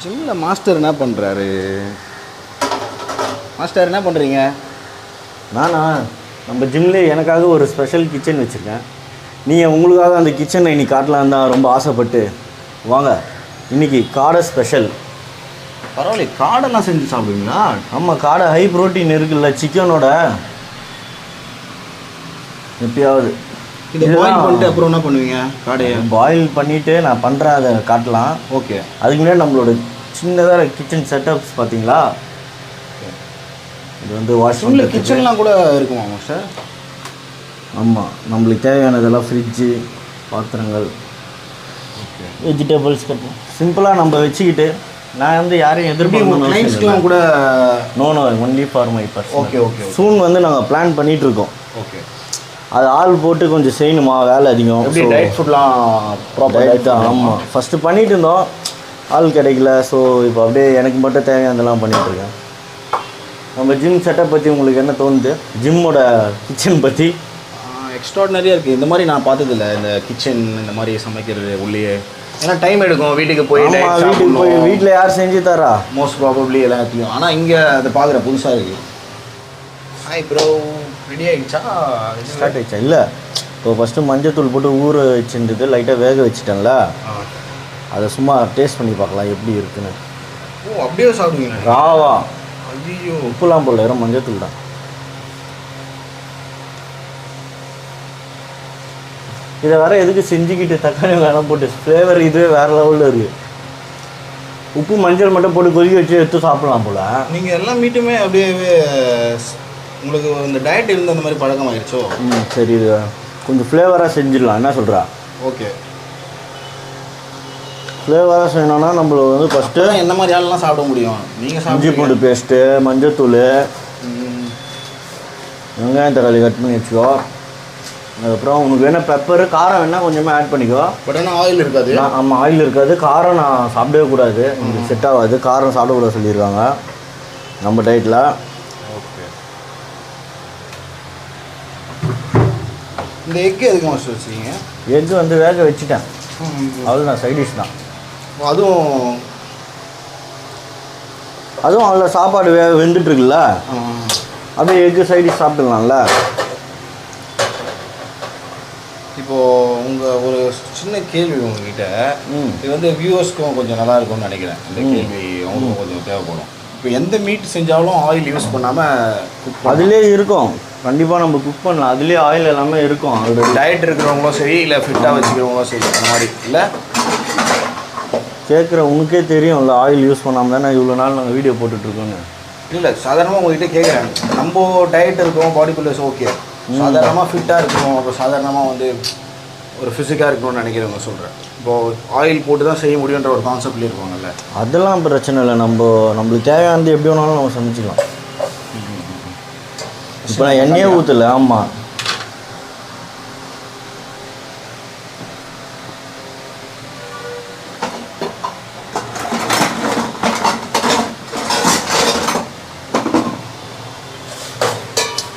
ஜிம்மில் மாஸ்டர் என்ன பண்ணுறாரு? மாஸ்டர் என்ன பண்ணுறீங்க? நானா நம்ம ஜிம்லேயே எனக்காக ஒரு ஸ்பெஷல் கிச்சன் வச்சுருக்கேன். நீங்கள் உங்களுக்காக அந்த கிச்சனை இன்னைக்கு காட்டலாம் தான் ரொம்ப ஆசைப்பட்டு வாங்க. இன்றைக்கி காடை ஸ்பெஷல். பரவாயில்ல, காடெல்லாம் செஞ்சு சாப்பிடுவீங்களா? ஆமாம், காடை ஹை ப்ரோட்டீன் இருக்குல்ல சிக்கனோட. எப்பயாவது இதை பாயில் பண்ணிட்டு அப்புறம் என்ன பண்ணுவீங்க? காடையை பாயில் பண்ணிவிட்டு நான் பண்ணுறேன், அதை காட்டலாம். ஓகே. அதுக்கு முன்னாடி நம்மளோட சின்னதாக கிச்சன் செட்டப்ஸ் பார்த்தீங்களா? இது வந்து வாஷ்ரூமில் கிச்சன்லாம் கூட இருக்குமா மாஸ்டர்? ஆமாம், நம்மளுக்கு தேவையானதெல்லாம் ஃப்ரிட்ஜு, பாத்திரங்கள், ஓகே, வெஜிடபிள்ஸ் கட்டணும். சிம்பிளாக நம்ம வச்சுக்கிட்டு நான் வந்து யாரையும் எதிர்பார்க்கலாம் கூட. No only for my person. Okay okay. Soon வந்து நாங்கள் பிளான் பண்ணிகிட்ருக்கோம். ஓகே. அது ஆள் போட்டு கொஞ்சம் செய்யணுமா, வேலை அதிகம். எப்படி டயட் ஃபுட்லாம் ப்ராப்பர் டயட் தான். ஆமாம், ஃபஸ்ட்டு பண்ணிகிட்டு இருந்தோம், ஆள் கிடைக்கல. ஸோ இப்போ அப்படியே எனக்கு மட்டும் தேவையானதெல்லாம் பண்ணிகிட்ருக்கேன். நம்ம ஜிம் செட்டப் பற்றி உங்களுக்கு என்ன தோணுது? ஜிம்மோட கிச்சன் பற்றி எக்ஸ்ட்ராடினரியாக இருக்குது. இந்த மாதிரி நான் பார்த்ததில்ல, இந்த கிச்சன் இந்த மாதிரி சமைக்கிறது உள்ளே. ஏன்னா டைம் எடுக்கும், வீட்டுக்கு போய் வீட்டில் யார் செஞ்சு தரா மோஸ்ட் ப்ராபப்ளி எல்லாத்தையும். ஆனால் இங்கே அதை பார்க்குற புதுசாக இருக்குது. ஹாய் ப்ரோ, ரெடி ஆகிடுச்சா? ஸ்டார்ட் ஆகிடுச்சா? இல்லை, இப்போ ஃபஸ்ட்டு மஞ்சத்தூள் போட்டு ஊற வச்சுட்டு லைட்டாக வேக வச்சுட்டேன்ல, அதை சும்மா டேஸ்ட் பண்ணி பார்க்கலாம் எப்படி இருக்குன்னு. ஓ, அப்படியே சாப்பிடுவீங்க? ராவா. ஐயோ, உப்புலாம் போடல, வெறும் மஞ்சத்தூள் தான். இதை வேறு எதுக்கு செஞ்சுக்கிட்டு தக்காளி வெங்காயம் போட்டு ஃப்ளேவர் இதுவே வேறு லெவலில் இருக்குது. உப்பு மஞ்சள் மட்டும் போட்டு கொதிக்க வச்சு எடுத்து சாப்பிட்லாம் போல். நீங்கள் எல்லாம் மீட்டுமே அப்படியே உங்களுக்கு இந்த டயட் இருந்து அந்த மாதிரி பழக்கம் ஆகிடுச்சோ? சரி, இது கொஞ்சம் ஃப்ளேவராக செஞ்சிடலாம், என்ன சொல்கிறா? ஓகே. ஃப்ளேவராக செய்யணும்னா நம்மள வந்து ஃபஸ்ட்டு எந்த மாதிரி ஆளெலாம் சாப்பிட முடியும்? நீங்கள் இஞ்சி பூண்டு பேஸ்ட்டு, மஞ்சத்தூள், வெங்காயம் தக்காளி கட் பண்ணி வச்சுக்கோ. அதுக்கப்புறம் உனக்கு வேணால் பெப்பரு, காரம் வேணால் கொஞ்சமாக ஆட் பண்ணிக்கோ. பட் ஆனால் ஆயில் இருக்காது. ஆமாம், ஆயில் இருக்காது. காரம் நான் சாப்பிடவே கூடாது, எனக்கு செட் ஆகாது. காரம் சாப்பிடக்கூடாது சொல்லியிருக்காங்க நம்ம டயட்டில். ஓகே. இந்த எக்கு எதுக்கு மாஸ்டர் வச்சுருக்கீங்க? எக்கு வந்து வேக வச்சுட்டேன், அவ்வளோதான், சைடிஷ் தான். அதுவும் அதில் சாப்பாடு வெந்துட்டுருக்குல்ல, அப்படியே எக்கு சைடிஷ் சாப்பிட்டுக்கலாம்ல. இப்போது உங்கள் ஒரு சின்ன கேள்வி உங்ககிட்ட, இது வந்து வியூவர்ஸ்க்கும் கொஞ்சம் நல்லா இருக்கும்னு நினைக்கிறேன். இந்த கேள்வி அவங்களுக்கும் கொஞ்சம் தேவைப்படும். இப்போ எந்த மீட் செஞ்சாலும் ஆயில் யூஸ் பண்ணாமல் குக் அதிலே இருக்கும். கண்டிப்பாக நம்ம குக் பண்ணலாம், அதுலேயே ஆயில் எல்லாமே இருக்கும். அது டயட் இருக்கிறவங்களும் சரி, இல்லை ஃபிட்டாக வச்சுக்கிறவங்களும் சரி, அந்த மாதிரி இல்லை கேட்குற உனக்கே தெரியும்ல, ஆயில் யூஸ் பண்ணாமல் தானே இவ்வளோ நாள் நாங்கள் வீடியோ போட்டுட்ருக்கோன்னு. இல்லை, சாதாரணமாக உங்கள்கிட்ட கேட்குறேன். நம்ம டயட் இருக்கோம், பாடி பில்டர்ஸ் ஓகே, சாதாரணமாக ஃபிட்டாக இருக்கணும், அப்புறம் சாதாரணமாக வந்து ஒரு ஃபிசிக்காக இருக்கணும்னு நினைக்கிறவங்க சொல்கிறேன். இப்போது ஆயில் போட்டு தான் செய்ய முடியுன்ற ஒரு கான்செப்ட்லேயே இருப்பாங்கல்ல. அதெல்லாம் பிரச்சனை இல்லை, நம்மளுக்கு தேவையானது எப்படி வேணாலும் நம்ம சமைச்சிக்கலாம். இப்போ நான் எண்ணெயே ஊற்றலை. ஆமாம்,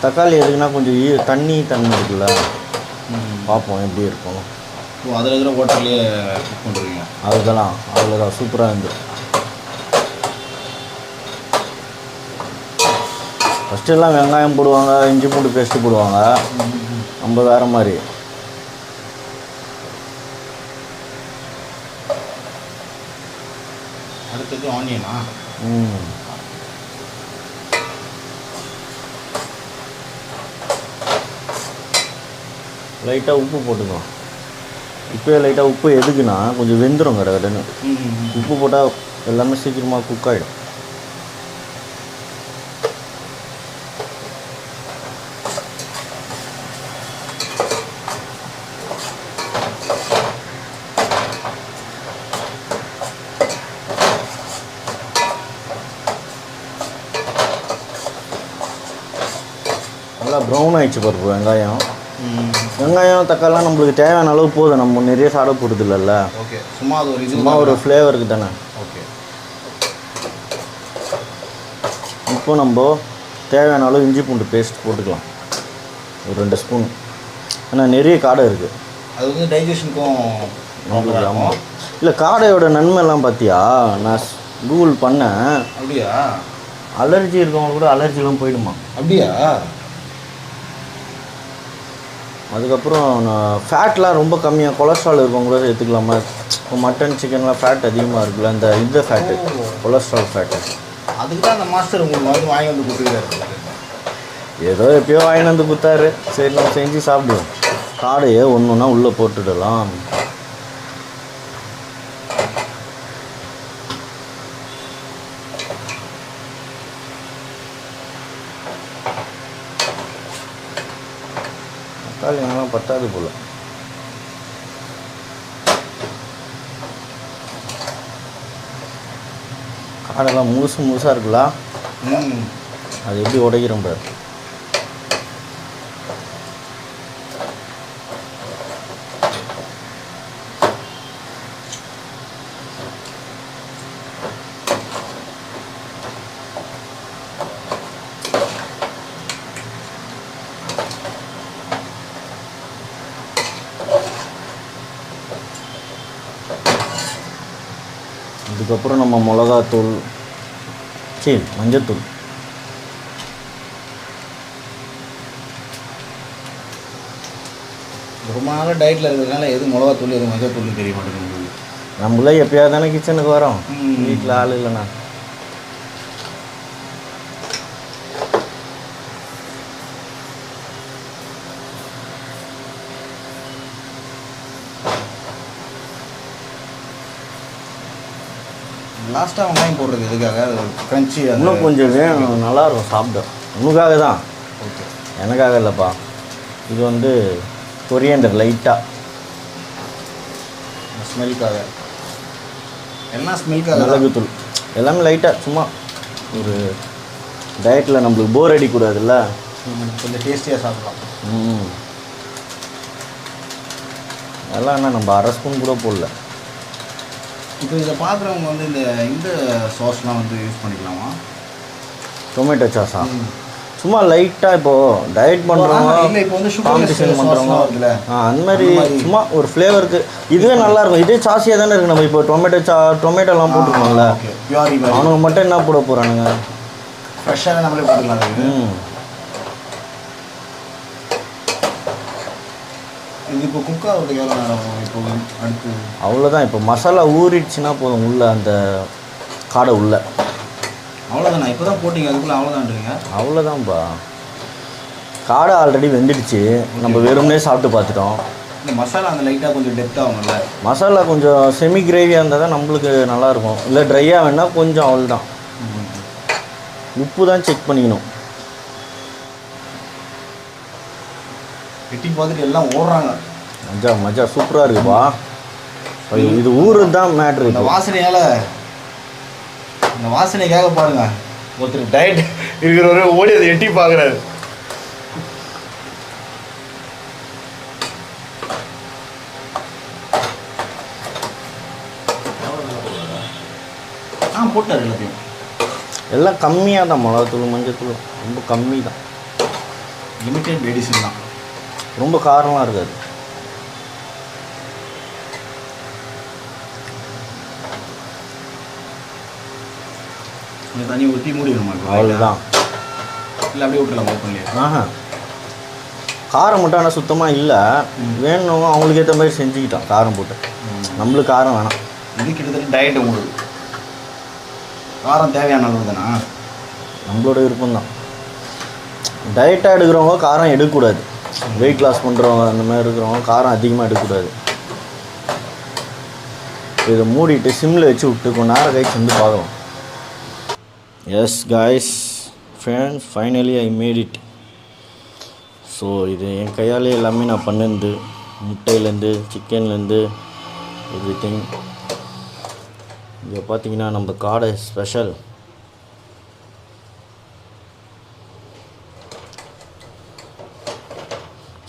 தக்காளி எதுக்குன்னா கொஞ்சம் தண்ணி இருக்குல்ல, பார்ப்போம் எப்படி இருக்கும். அதில் இருக்கிற ஹோட்டல்லையே குக் பண்ணுறீங்க? அதுக்கெல்லாம் அவ்வளோதான், சூப்பராக இருந்து. ஃபஸ்ட்டு எல்லாம் வெங்காயம் போடுவாங்க, இஞ்சி பூண்டு பேஸ்ட்டு போடுவாங்க, நம்ம வேறு மாதிரி. அடுத்தது ஆனியனா? லைட்டாக உப்பு போட்டுக்கலாம். இப்போயே லைட்டாக உப்பு எதுக்குன்னா கொஞ்சம் வெந்துடும் கடன்னு. உப்பு போட்டால் எல்லாமே சீக்கிரமாக குக் ஆகிடும். நல்லா ப்ரௌன் ஆகிடுச்சு பருப்பு. வெங்காயம் தக்காளிலாம் நம்மளுக்கு தேவையான அளவு போதும், நம்ம நிறைய சாப்பிட போடுறது இல்லைல்ல. ஓகே, சும்மா ஒரு ஃப்ளேவருக்கு தானே. ஓகே. இப்போ நம்ம தேவையான அளவு இஞ்சி பூண்டு பேஸ்ட் போட்டுக்கலாம், ஒரு 2 ஸ்பூன். ஏன்னா நிறைய காடை இருக்குது, அது வந்து டைஜஷனுக்கும் நம்மளுக்கு. ஆமாம், இல்லை காடையோட நன்மை எல்லாம் பார்த்தியா? கூகுள் பண்ணேன். அப்படியா? அலர்ஜி இருக்கவங்க கூட அலர்ஜிலாம் போயிடுமா? அப்படியா? அதுக்கப்புறம் நான் ஃபேட்லாம் ரொம்ப கம்மியாக கொலஸ்ட்ரால் இருக்கவங்க கூட எடுத்துக்கலாமா? இப்போ மட்டன் சிக்கன்லாம் ஃபேட் அதிகமாக இருக்குல்ல, இந்த ஃபேட்டு கொலஸ்ட்ரால் ஃபேட்டு. அதுக்கு தான் அந்த மாஸ்டர் உங்களுக்கு வந்து வாங்கி வந்து கொடுத்துருக்காரு. ஏதோ எப்பயோ வாங்கி வந்து கொடுத்தாரு. சரி நம்ம செஞ்சு சாப்பிடுவோம். காடையே ஒன்று ஒன்றா உள்ளே போட்டுடலாம். தக்காளி எங்கெல்லாம் பத்தாது போல். காடெல்லாம் முழுசாக இருக்குல்ல, அது எப்படி உடைக்கிறோம் பாரு. அதுக்கப்புறம் நம்ம மிளகாத்தூள், மஞ்சத்தூள். ரொம்ப நாள் டயட்டில் இருக்கிறதுனால எது மிளகாத்தூள் எது மஞ்சத்தூள் தெரிய மாட்டேங்குது. நம்மளே எப்பயாவது தானே கிச்சனுக்கு வரோம், வீட்டில் ஆள் இல்லைண்ணா. லாஸ்ட்டாக வெங்காயம் போடுறது எதுக்காக? அது க்ரன்ச்சி இன்னும் கொஞ்சம் வேணும், நல்லாயிருக்கும் சாப்பிட. உனக்காக தான், ஓகே, எனக்காக இல்லைப்பா. இது வந்து கொரியண்டர் லைட்டாக ஸ்மெல்லுக்காக, எல்லாம் ஸ்மெல்லுக்காக. மிளகுத்தூள் எல்லாமே லைட்டாக, சும்மா ஒரு டயட்டில் நம்மளுக்கு போர் அடிக்கூடாதுல்ல, கொஞ்சம் டேஸ்டியாக சாப்பிடலாம். எல்லாம் என்ன நம்ம அரை ஸ்பூன் கூட போடல. இப்போ இதை பார்க்குறவங்க வந்து இந்த சாஸ்லாம் வந்து யூஸ் பண்ணிக்கலாமா? டொமேட்டோ சாஸா? சும்மா லைட்டாக இப்போது டயட் பண்ணுறவங்க, இல்லை இப்போ வந்து காம்படிஷன் பண்ணுறவங்க அந்த மாதிரி சும்மா ஒரு ஃப்ளேவருக்கு இதுவே நல்லாயிருக்கும். இதே சாஸியாக தானே இருக்குது. நம்ம இப்போ டொமேட்டோலாம் போட்டுருக்கோம்ல, அவனுங்க மட்டும் என்ன போட போகிறானுங்க? ஃப்ரெஷ்ஷாகவே நம்மளே போட்டுக்கலாம். இது இப்போ குக் ஆகிறதுக்கு எவ்வளோ நேரம்? இப்போ அடுத்து அவ்வளோதான். இப்போ மசாலா ஊறிடுச்சுன்னா போதும் உள்ள அந்த காடை உள்ள. அவ்வளோதாண்ணா? இப்போ தான் போட்டிங்க அதுக்குள்ளே அவ்வளோதான்றீங்க? அவ்வளோதான்ப்பா. காடை ஆல்ரெடி வெந்துடுச்சு, நம்ம வெறுமனே சாப்பிட்டு பார்த்துட்டோம். இந்த மசாலா அந்த லைட்டாக கொஞ்சம் டெப்த் ஆகும்ல, மசாலா கொஞ்சம் செமி கிரேவியாக இருந்தால் தான் நம்மளுக்கு நல்லாயிருக்கும். இல்லை ட்ரையாக வேணால் கொஞ்சம் அவ்வளோதான். உப்பு தான் செக் பண்ணிக்கணும். வெட்டி பார்த்துட்டு எல்லாம் ஓடுறாங்க. மஜா சூப்பராக இருக்குப்பா. இது ஊரு தான் மேட்ரு. இந்த வாசனையால், இந்த வாசனைக்காக பாருங்க, ஒருத்தர் டயட் இருக்கிறவரை ஓடி அதை எட்டி பார்க்குறாரு. போட்டார் எல்லாத்தையும். எல்லாம் கம்மியாக தான், மிளகாத்தூள் மஞ்சத்தூள் ரொம்ப கம்மி தான். லிமிட்டட் மெடிசன் தான், ரொம்ப காரமாக இருக்காது. தண்ணி ஊற்றி மூடிடணுமா? அவ்வளோதான். இல்லை அப்படியே விட்டுலாம் ஓப்பன்லேயே. காரம் மட்டும் ஆனால் சுத்தமாக இல்லை. வேணும்னவங்க அவங்களுக்கு ஏற்ற மாதிரி செஞ்சுக்கிட்டோம் காரம் போட்டு. நம்மளுக்கு காரம் வேணாம். இது கிட்டத்தட்ட டயட் உங்களுக்கு காரம் தேவையான அளவு தானா? நம்மளோட விருப்பம்தான். டயட்டாக எடுக்கிறவங்க காரம் எடுக்கக்கூடாது. வெயிட் லாஸ் பண்ணுறவங்க அந்த மாதிரி இருக்கிறவங்க காரம் அதிகமாக எடுக்கக்கூடாது. இதை மூடிட்டு சிம்மில் வச்சு விட்டு கொஞ்ச நேரம் கழிச்சு வந்து பார்க்கலாம். S guys friends, finally I made it. So இது என் கையாலே எல்லாமே நான் பண்ணிருந்து, முட்டையிலேருந்து சிக்கன்லேருந்து எவ்ரிதிங். இங்கே பார்த்தீங்கன்னா நம்ம காடை ஸ்பெஷல்.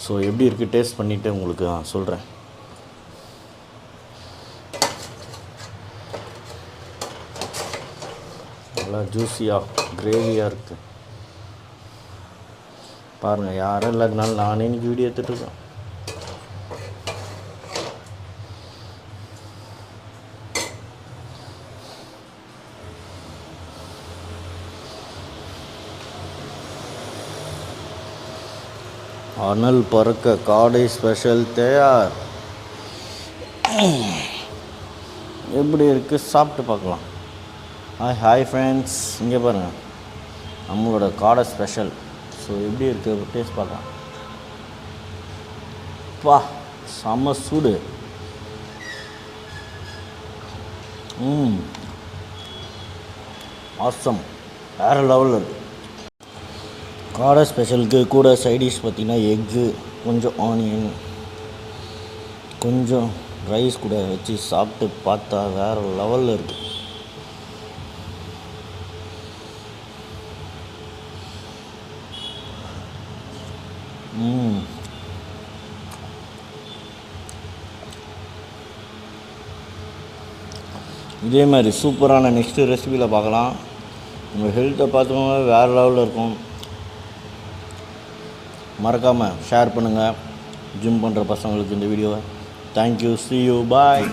ஸோ எப்படி இருக்குது டேஸ்ட் பண்ணிவிட்டு உங்களுக்கு நான் சொல்கிறேன். நல்லா ஜூஸியாக கிரேவியாக இருக்குது பாருங்கள். யாரும் இல்லாதனால நானே இன்றைக்கி வீடியோ எடுத்துகிட்ருக்கேன். அனல் பறக்க காடை ஸ்பெஷல் தயார். எப்படி இருக்குது சாப்பிட்டு பார்க்கலாம். ஹாய் ஃப்ரெண்ட்ஸ், இங்கே பாருங்கள் நம்மளோட காடை ஸ்பெஷல். ஸோ எப்படி இருக்குது டேஸ்ட் பார்க்கலாம். பா செம்ம சூடு. ஆசம், வேறு லெவலில் இருக்குது. காடை ஸ்பெஷலுக்கு கூட சைடிஷ் பார்த்திங்கன்னா எக்கு, கொஞ்சம் ஆனியன், கொஞ்சம் ரைஸ் கூட வச்சு சாப்பிட்டு பார்த்தா வேறு லெவலில் இருக்குது. இதே மாதிரி சூப்பரான நெக்ஸ்ட்டு ரெசிபியில் பார்க்கலாம். உங்கள் ஹெல்த்தை பார்த்துக்கோங்க, வேறு லெவலில் இருக்கும். மறக்காமல் ஷேர் பண்ணுங்கள் ஜிம் பண்ணுற பசங்களுக்கு இந்த வீடியோவை. Thank you, see you, bye.